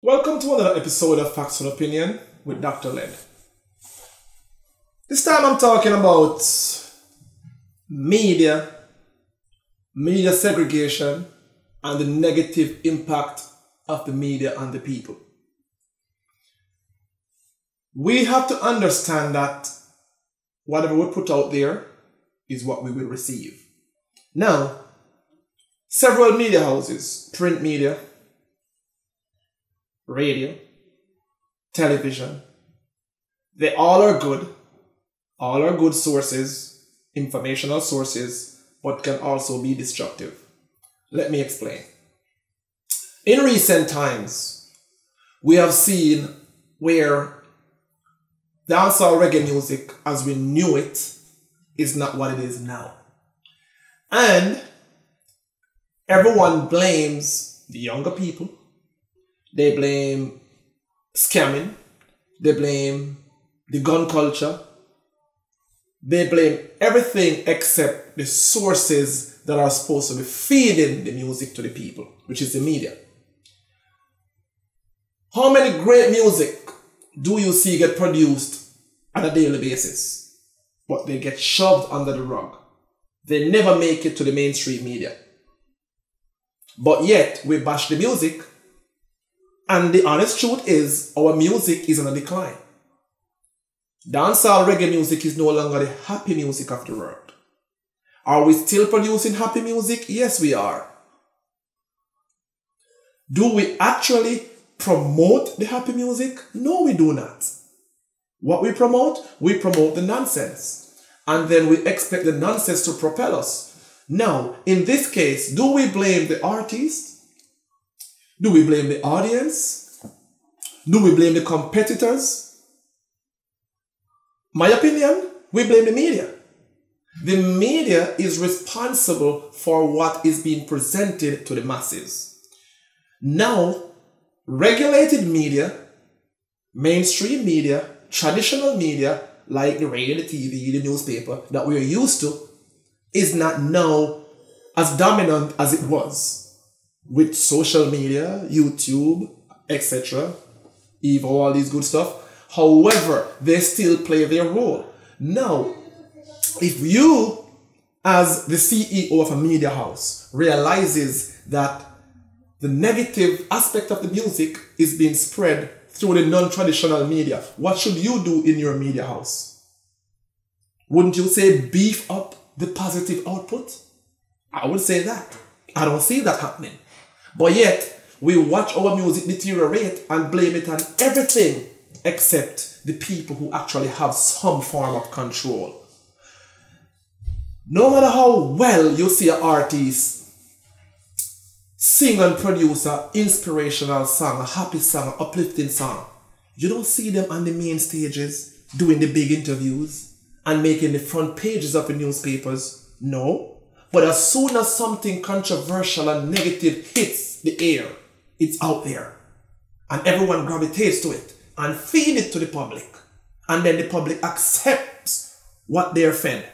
Welcome to another episode of Facts and Opinion with Dr. Led. This time I'm talking about media segregation, and the negative impact of the media on the people. We have to understand that whatever we put out there is what we will receive. Now, several media houses, print media, radio, television, they all are good sources, informational sources, but can also be destructive. Let me explain. In recent times, we have seen where dancehall reggae music as we knew it is not what it is now. And everyone blames the younger people. They blame scamming. They blame the gun culture. They blame everything except the sources that are supposed to be feeding the music to the people, which is the media. How many great music do you see get produced on a daily basis, but they get shoved under the rug? They never make it to the mainstream media. But yet, we bash the music, and the honest truth is, our music is on a decline. Dancehall reggae music is no longer the happy music of the world. Are we still producing happy music? Yes, we are. Do we actually promote the happy music? No, we do not. What we promote the nonsense. And then we expect the nonsense to propel us. Now, in this case, do we blame the artist? Do we blame the audience? Do we blame the competitors? My opinion, we blame the media. The media is responsible for what is being presented to the masses. Now, regulated media, mainstream media, traditional media, like the radio, the TV, the newspaper that we are used to, is not now as dominant as it was with social media, YouTube, etc., Evo, all these good stuff. However, they still play their role. Now, if you, as the CEO of a media house, realizes that the negative aspect of the music is being spread through the non-traditional media, what should you do in your media house? Wouldn't you say beef up the positive output? I would say that. I don't see that happening. But yet, we watch our music deteriorate and blame it on everything except the people who actually have some form of control. No matter how well you see an artist sing and produce an inspirational song, a happy song, an uplifting song, you don't see them on the main stages doing the big interviews and making the front pages of the newspapers. No. But as soon as something controversial and negative hits the air, it's out there. And everyone gravitates to it and feed it to the public. And then the public accepts what they're fed.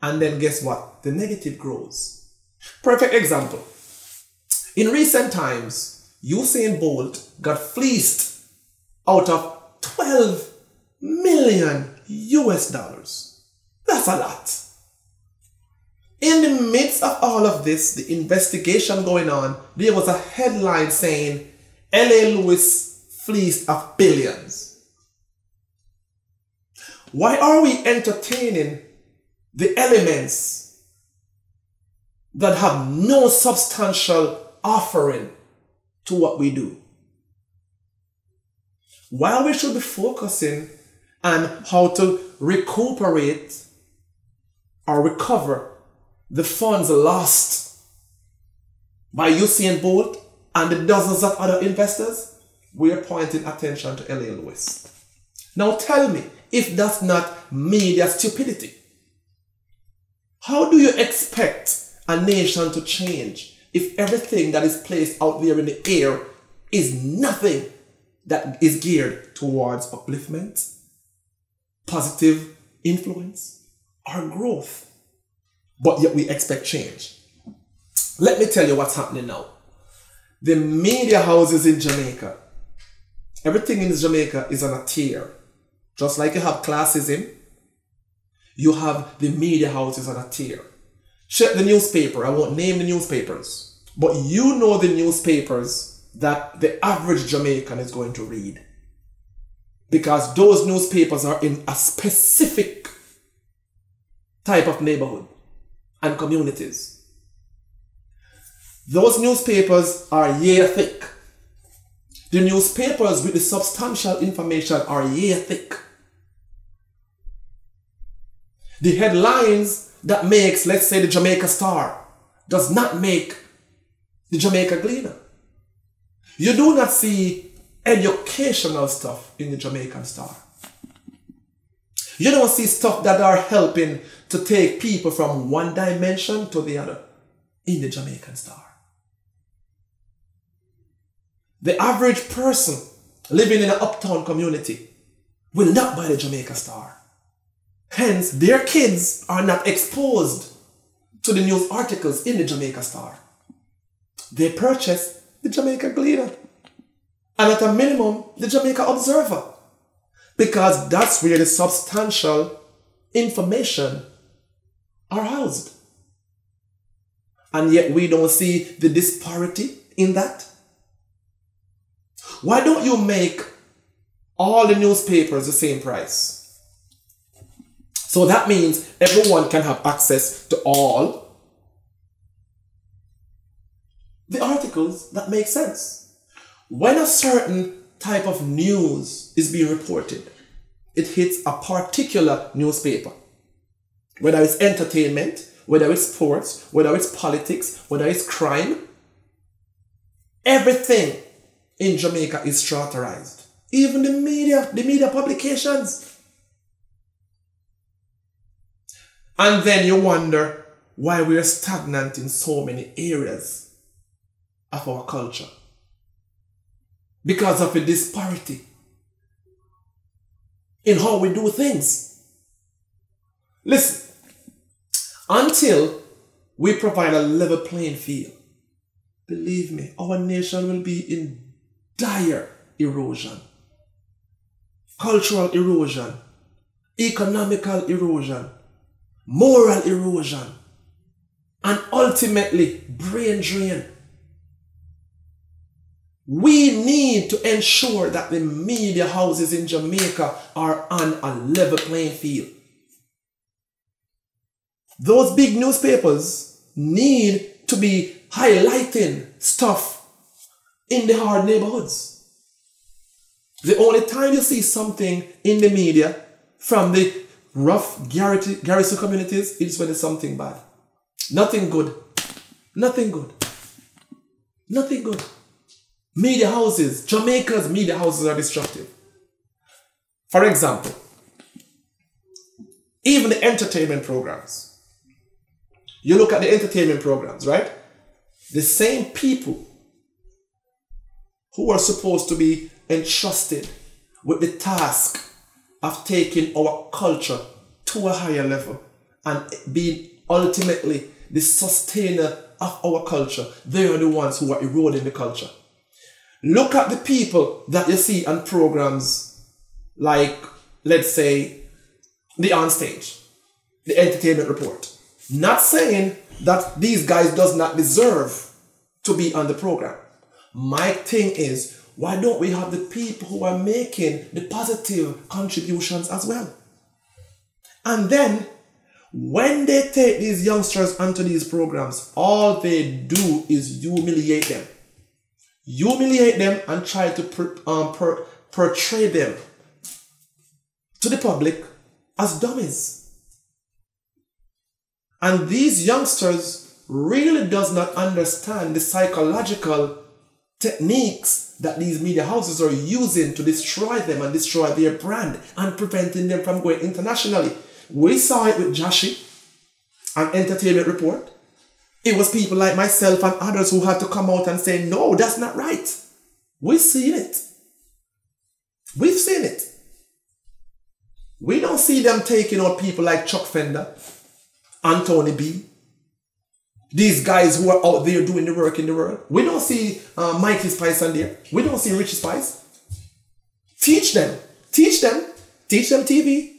And then guess what? The negative grows. Perfect example. In recent times, Usain Bolt got fleeced out of 12 million US dollars. That's a lot. In the midst of all of this, the investigation going on, there was a headline saying, L.A. Lewis fleeced of billions. Why are we entertaining the elements that have no substantial offering to what we do? While we should be focusing on how to recuperate or recover the funds lost by Usain Bolt and the dozens of other investors, we are pointing attention to L.A. Lewis. Now tell me, if that's not media stupidity, how do you expect a nation to change if everything that is placed out there in the air is nothing that is geared towards upliftment, positive influence, or growth? But yet we expect change. Let me tell you what's happening now. The media houses in Jamaica, everything in Jamaica is on a tier. Just like you have classism, you have the media houses on a tier. Check the newspaper. I won't name the newspapers, but you know the newspapers that the average Jamaican is going to read, because those newspapers are in a specific type of neighborhood and communities. Those newspapers are year thick. The newspapers with the substantial information are year thick. The headlines that makes, let's say, the Jamaica Star does not make the Jamaica Gleaner. You do not see educational stuff in the Jamaican Star. You don't see stuff that are helping to take people from one dimension to the other in the Jamaican Star. The average person living in an uptown community will not buy the Jamaica Star. Hence, their kids are not exposed to the news articles in the Jamaica Star. They purchase the Jamaica Gleaner, and at a minimum, the Jamaica Observer, because that's where the substantial information are housed. And yet we don't see the disparity in that. Why don't you make all the newspapers the same price? So that means everyone can have access to all the articles that make sense. When a certain type of news is being reported, it hits a particular newspaper. Whether it's entertainment, whether it's sports, whether it's politics, whether it's crime, everything in Jamaica is characterized. Even the media publications. And then you wonder why we are stagnant in so many areas of our culture. Because of a disparity in how we do things. Listen, until we provide a level playing field, believe me, our nation will be in dire erosion. Cultural erosion, economical erosion, moral erosion, and ultimately brain drain. We need to ensure that the media houses in Jamaica are on a level playing field. Those big newspapers need to be highlighting stuff in the hard neighborhoods. The only time you see something in the media from the rough garrison communities is when it's something bad. Nothing good. Nothing good. Nothing good. Media houses, Jamaica's media houses are destructive. For example, even the entertainment programs. You look at the entertainment programs, right? The same people who are supposed to be entrusted with the task of taking our culture to a higher level and being ultimately the sustainer of our culture, they are the ones who are eroding the culture. Look at the people that you see on programs like, let's say, the Onstage, the Entertainment Report. Not saying that these guys does not deserve to be on the program. My thing is, why don't we have the people who are making the positive contributions as well? And then, when they take these youngsters onto these programs, all they do is humiliate them. Humiliate them and try to portray them to the public as dummies. And these youngsters really does not understand the psychological techniques that these media houses are using to destroy them and destroy their brand and preventing them from going internationally. We saw it with Jashi and Entertainment Report. It was people like myself and others who had to come out and say, no, that's not right. We've seen it. We've seen it. We don't see them taking out people like Chuck Fender, Anthony B, These guys who are out there doing the work in the world. We don't see Mikey Spice on there. We don't see Richie Spice. Teach them. Teach them. Teach them TV.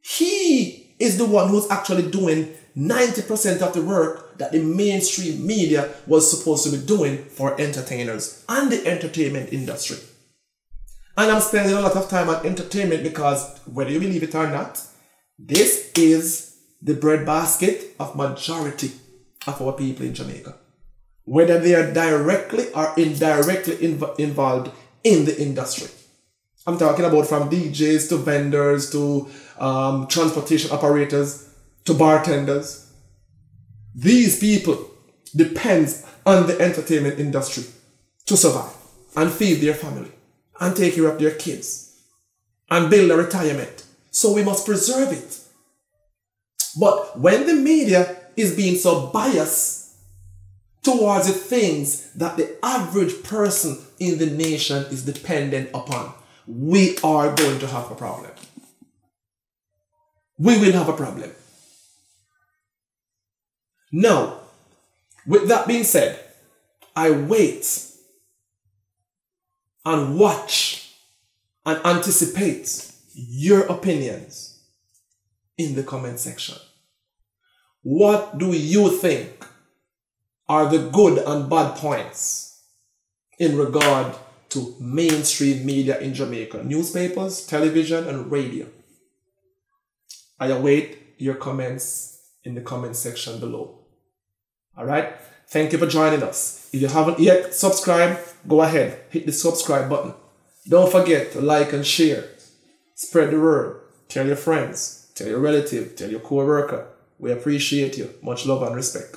He is the one who's actually doing 90% of the work that the mainstream media was supposed to be doing for entertainers and the entertainment industry. And I'm spending a lot of time on entertainment because, whether you believe it or not, this is the breadbasket of majority of our people in Jamaica. Whether they are directly or indirectly involved in the industry. I'm talking about from DJs to vendors to transportation operators to bartenders. These people depend on the entertainment industry to survive and feed their family and take care of their kids and build a retirement. So we must preserve it. But when the media is being so biased towards the things that the average person in the nation is dependent upon, we are going to have a problem. We will have a problem. Now, with that being said, I wait and watch and anticipate your opinions in the comment section. What do you think are the good and bad points in regard to mainstream media in Jamaica? Newspapers, television, and radio. I await your comments in the comment section below. Alright? Thank you for joining us. If you haven't yet subscribed, go ahead, hit the subscribe button. Don't forget to like and share. Spread the word. Tell your friends, tell your relative, tell your co-worker. We appreciate you. Much love and respect.